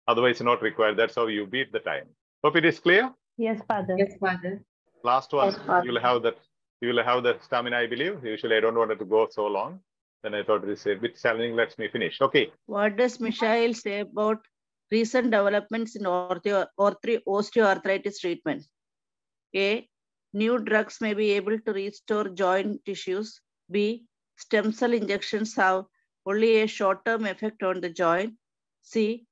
Otherwise, not required. That's how you beat the time. Hope it is clear. Yes, Father. Yes, Father. Last one. Yes, Father. You will have that. You will have the stamina, I believe. Usually, I don't want it to go so long. Then I thought it is a bit challenging. Let me finish. Okay. What does Michael say about recent developments in osteoarthritis treatment? A. New drugs may be able to restore joint tissues. B. Stem cell injections have only a short-term effect on the joint. C.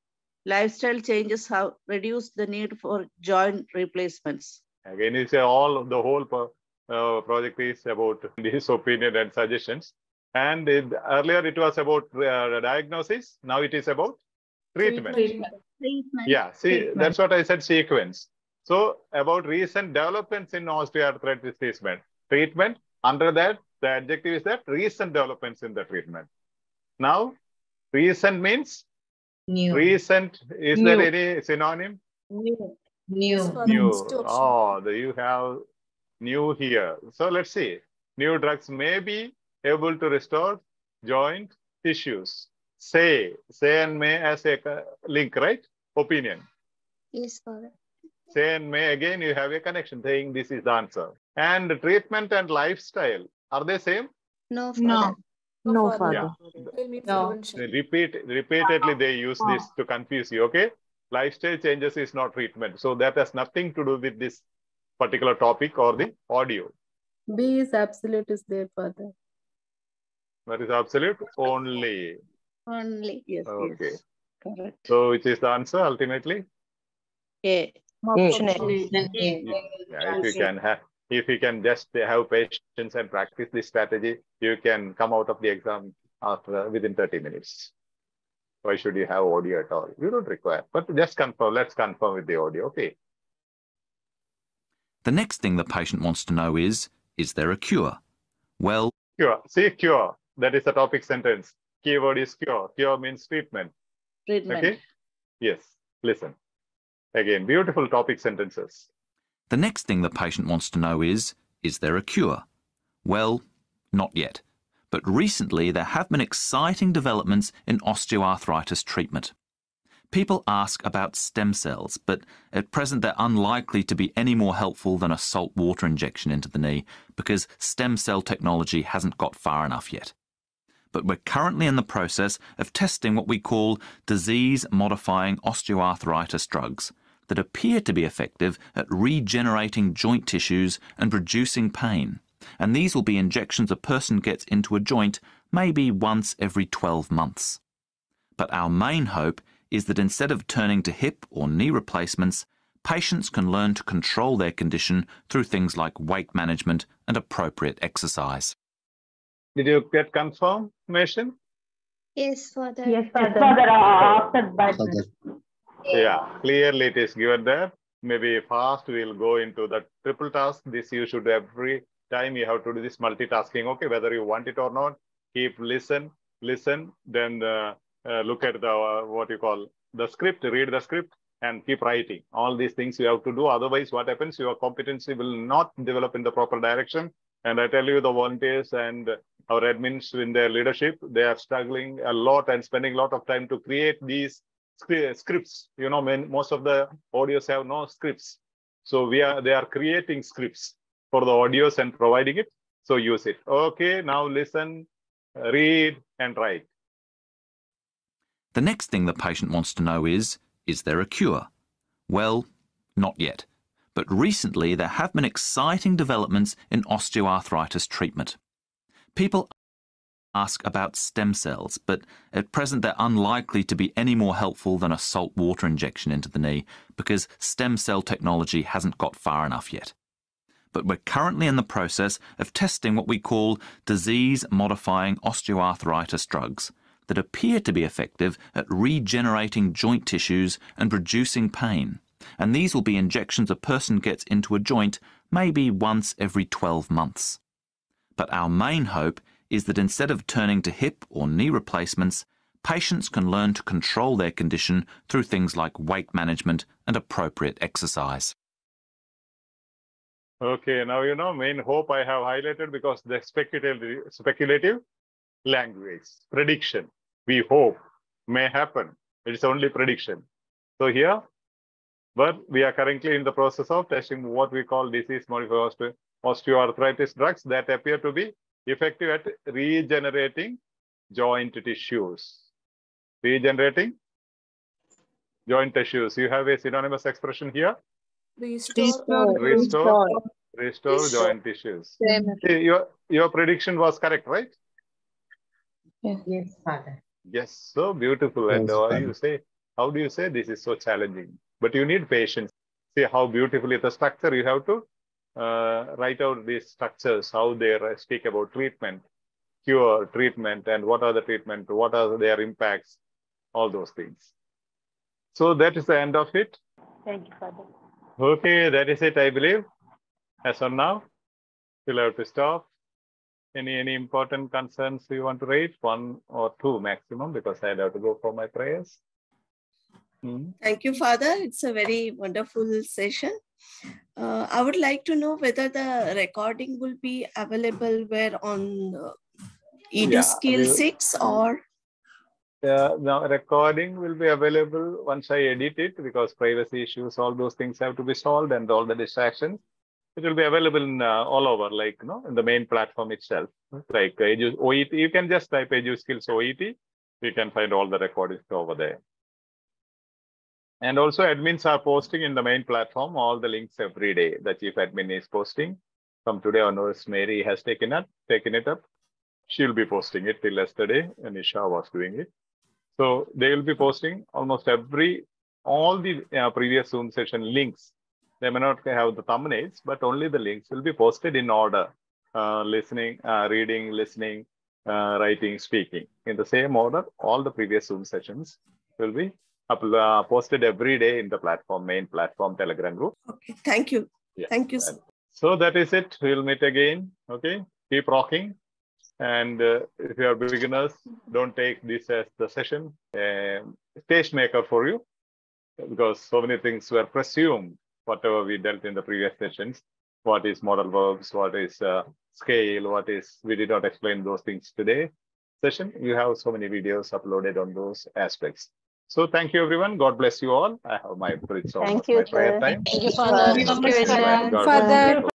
Lifestyle changes have reduced the need for joint replacements. Again, it's the whole project is about his opinion and suggestions. And earlier it was about diagnosis. Now it is about treatment. Yeah, see, treatment. That's what I said, sequence. So about recent developments in osteoarthritis treatment. Under that, the adjective is that recent developments in the treatment. Now, recent means new. Recent, is New. there any synonym? New. Oh, you have new here. So let's see. New drugs may be able to restore joint tissues. Say and may as a link, right? Opinion. Yes, Father. Say and may, again, you have a connection saying this is the answer. And treatment and lifestyle, are they same? No, Father. No, Father. Yeah. No. Repeatedly, they use this to confuse you, okay? Lifestyle changes is not treatment. So that has nothing to do with this particular topic or the audio. B is absolute is there, Father. That is absolute only. Only. Yes, Okay. yes. Correct. So which is the answer ultimately? A. Option A. Option A. Yeah, if you can just have patience and practice this strategy, you can come out of the exam within 30 minutes. Why should you have audio at all? You don't require, but just confirm. Let's confirm with the audio. Okay. The next thing the patient wants to know is there a cure? Well, Cure. See, cure. That is the topic sentence. Keyword is cure. Cure means treatment. Treatment. Okay. Yes. Listen. Again, beautiful topic sentences. the next thing the patient wants to know is there a cure? Well, not yet. But recently there have been exciting developments in osteoarthritis treatment. People ask about stem cells, but at present they're unlikely to be any more helpful than a salt water injection into the knee because stem cell technology hasn't got far enough yet. But we're currently in the process of testing what we call disease-modifying osteoarthritis drugs that appear to be effective at regenerating joint tissues and reducing pain. And these will be injections a person gets into a joint maybe once every 12 months. But our main hope is that instead of turning to hip or knee replacements, patients can learn to control their condition through things like weight management and appropriate exercise. Did you get confirmation? Yes, Father. Yes, Father. After that. Yeah, clearly it is given there. Maybe fast we'll go into the triple task. This you should every time you have to do this multitasking. Okay, whether you want it or not, keep listen, then look at the what you call the script, read the script and keep writing. All these things you have to do. Otherwise, what happens? Your competency will not develop in the proper direction. And I tell you, the volunteers and our admins in their leadership, they are struggling a lot and spending a lot of time to create these scripts. You know, most of the audios have no scripts. So they are creating scripts for the audios and providing it. So use it. Okay, now listen, read and write. The next thing the patient wants to know is there a cure? Well, not yet. But recently there have been exciting developments in osteoarthritis treatment. People ask about stem cells, but at present they're unlikely to be any more helpful than a salt water injection into the knee because stem cell technology hasn't got far enough yet. But we're currently in the process of testing what we call disease-modifying osteoarthritis drugs that appear to be effective at regenerating joint tissues and reducing pain. And these will be injections a person gets into a joint maybe once every 12 months. But our main hope is that instead of turning to hip or knee replacements, patients can learn to control their condition through things like weight management and appropriate exercise. Okay, now you know main hope I have highlighted because the speculative language, prediction, we hope may happen. It's only prediction. So here, but we are currently in the process of testing what we call disease-modified osteoarthritis drugs that appear to be effective at regenerating joint tissues. Regenerating joint tissues. You have a synonymous expression here? Restore joint tissues. See, your prediction was correct, right? Yes, Father. Yes, so beautiful. And how do you say this is so challenging? But you need patience. See how beautifully the structure you have to write out these structures, how they speak about treatment, cure, treatment, and what are the treatment, what are their impacts, all those things. So that is the end of it. Thank you, Father. Okay, that is it, I believe. As of now, we'll have to stop. Any important concerns you want to raise? One or two maximum, because I have to go for my prayers. Thank you, Father. It's a very wonderful session. I would like to know whether the recording will be available where on Edu Skills 6 or? Now recording will be available once I edit it because privacy issues, all those things have to be solved and all the distractions. It will be available in all over, like in the main platform itself, like Edu OET. You can just type Edu Skills OET. You can find all the recordings over there. And also admins are posting in the main platform all the links every day. The chief admin is posting. From today onwards, Mary has taken it up. She'll be posting it till yesterday, and Isha was doing it. So they will be posting almost all the previous Zoom session links. They may not have the thumbnails, but only the links will be posted in order. Listening, reading, listening, writing, speaking. In the same order, all the previous Zoom sessions will be posted every day in the platform, main platform, Telegram group. Okay, thank you. Yeah. Thank you, sir. So that is it. We'll meet again. Okay, keep rocking. And if you are beginners, don't take this as the session, stage maker for you, because so many things were presumed, whatever we dealt in the previous sessions. What is modal verbs? What is scale? We did not explain those things today session. You have so many videos uploaded on those aspects. So thank you, everyone. God bless you all. I have my prayer time. Thank you, sir. Thank you, Father. God bless you.